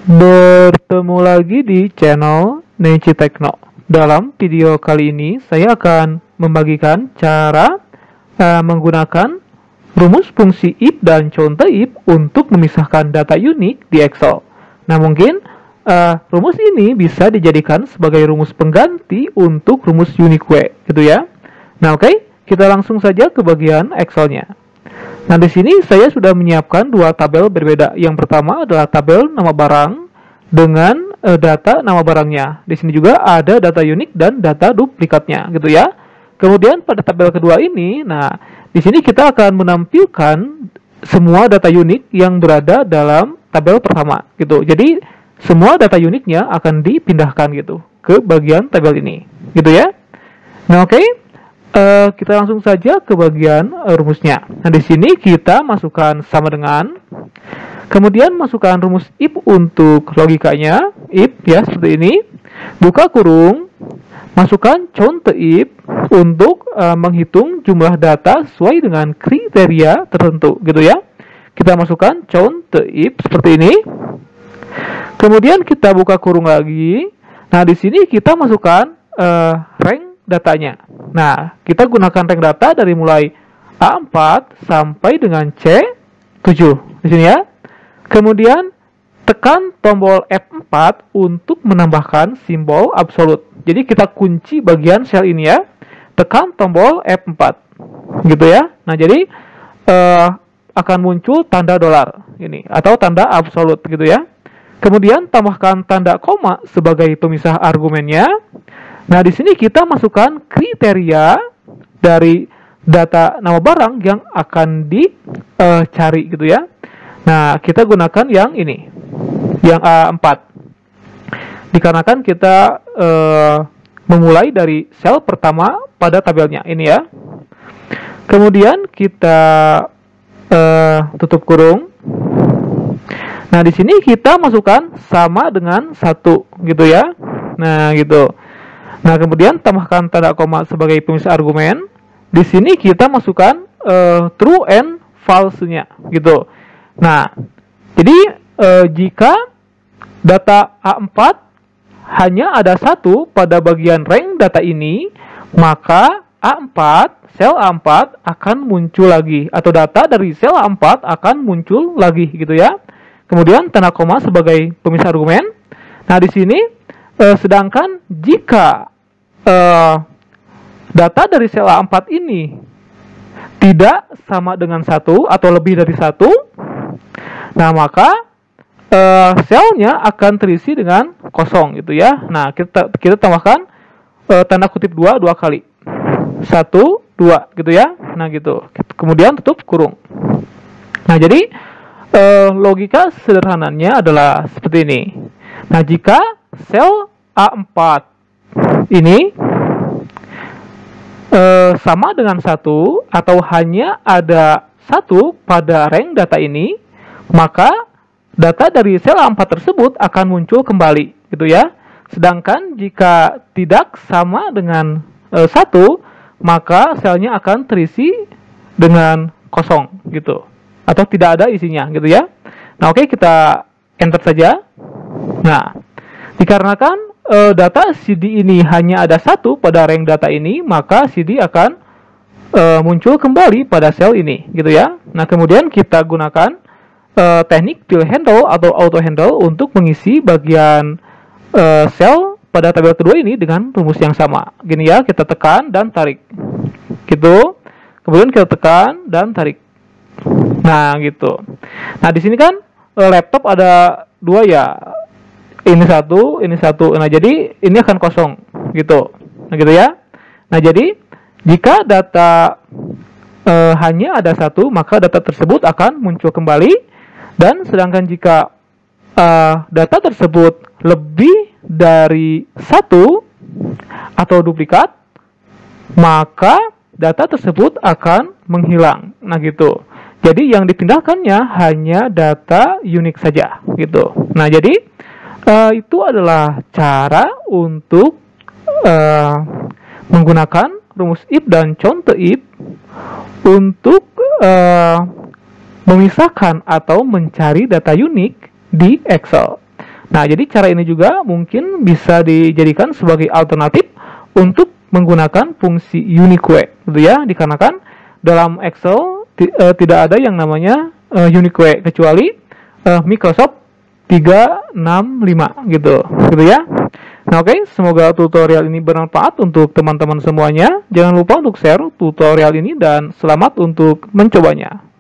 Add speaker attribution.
Speaker 1: Bertemu lagi di channel Neci Tekno. Dalam video kali ini saya akan membagikan cara menggunakan rumus fungsi if dan contoh if untuk memisahkan data unik di Excel. Nah, mungkin rumus ini bisa dijadikan sebagai rumus pengganti untuk rumus unique gitu ya. Nah, oke, kita langsung saja ke bagian Excel-nya. Nah, di sini saya sudah menyiapkan dua tabel berbeda. Yang pertama adalah tabel nama barang dengan data nama barangnya. Di sini juga ada data unik dan data duplikatnya, gitu ya. Kemudian pada tabel kedua ini, nah, di sini kita akan menampilkan semua data unik yang berada dalam tabel pertama, gitu. Jadi semua data uniknya akan dipindahkan gitu ke bagian tabel ini, gitu ya. Nah, oke. Kita langsung saja ke bagian rumusnya. Nah, di sini kita masukkan sama dengan, kemudian masukkan rumus if untuk logikanya, if ya seperti ini, buka kurung, masukkan contoh if untuk menghitung jumlah data sesuai dengan kriteria tertentu, gitu ya. Kita masukkan contoh if seperti ini. Kemudian kita buka kurung lagi. Nah, di sini kita masukkan rank datanya. Nah, kita gunakan rank data dari mulai A4 sampai dengan C7 di sini ya. Kemudian tekan tombol F4 untuk menambahkan simbol absolut. Jadi kita kunci bagian sel ini ya. Tekan tombol F4 gitu ya. Nah, jadi akan muncul tanda dolar ini atau tanda absolut gitu ya. Kemudian tambahkan tanda koma sebagai pemisah argumennya. Nah, di sini kita masukkan kriteria dari data nama barang yang akan dicari gitu ya. Nah, kita gunakan yang ini, yang A4. Dikarenakan kita memulai dari sel pertama pada tabelnya ini ya. Kemudian kita tutup kurung. Nah, di sini kita masukkan sama dengan 1 gitu ya. Nah, gitu. Nah, kemudian tambahkan tanda koma sebagai pemisah argumen. Di sini kita masukkan true and false-nya gitu. Nah, jadi jika data A4 hanya ada 1 pada bagian rank data ini, maka A4, sel A4 akan muncul lagi atau data dari sel A4 akan muncul lagi gitu ya. Kemudian tanda koma sebagai pemisah argumen. Nah, di sini sedangkan jika data dari sel A4 ini tidak sama dengan 1 atau lebih dari 1, nah maka selnya akan terisi dengan kosong gitu ya. Nah, kita tambahkan tanda kutip 2 kali. 1, 2 gitu ya. Nah, gitu. Kemudian tutup kurung. Nah, jadi logika sederhananya adalah seperti ini. Nah, jika sel A4 ini sama dengan 1 atau hanya ada 1 pada rank data ini, maka data dari sel A4 tersebut akan muncul kembali gitu ya. Sedangkan jika tidak sama dengan 1, maka selnya akan terisi dengan kosong gitu atau tidak ada isinya gitu ya. Nah, oke, kita enter saja. Nah, dikarenakan data CD ini hanya ada 1 pada rank data ini, maka CD akan muncul kembali pada sel ini gitu ya. Nah, kemudian kita gunakan teknik fill handle atau auto handle untuk mengisi bagian sel pada tabel kedua ini dengan rumus yang sama. Gini ya, kita tekan dan tarik gitu. Kemudian kita tekan dan tarik. Nah, gitu. Nah, di sini kan laptop ada 2 ya. Ini 1, ini 1. Nah, jadi ini akan kosong gitu. Nah, gitu ya. Nah, jadi jika data hanya ada 1, maka data tersebut akan muncul kembali. Dan sedangkan jika data tersebut lebih dari 1 atau duplikat, maka data tersebut akan menghilang. Nah, gitu. Jadi yang dipindahkannya hanya data unik saja gitu. Nah, jadi itu adalah cara untuk menggunakan rumus if dan contoh if untuk memisahkan atau mencari data unik di Excel. Nah, jadi cara ini juga mungkin bisa dijadikan sebagai alternatif untuk menggunakan fungsi Unique, gitu ya, dikarenakan dalam Excel tidak ada yang namanya Unique kecuali Microsoft 365 gitu ya. Nah, oke, semoga tutorial ini bermanfaat untuk teman-teman semuanya. Jangan lupa untuk share tutorial ini dan selamat untuk mencobanya.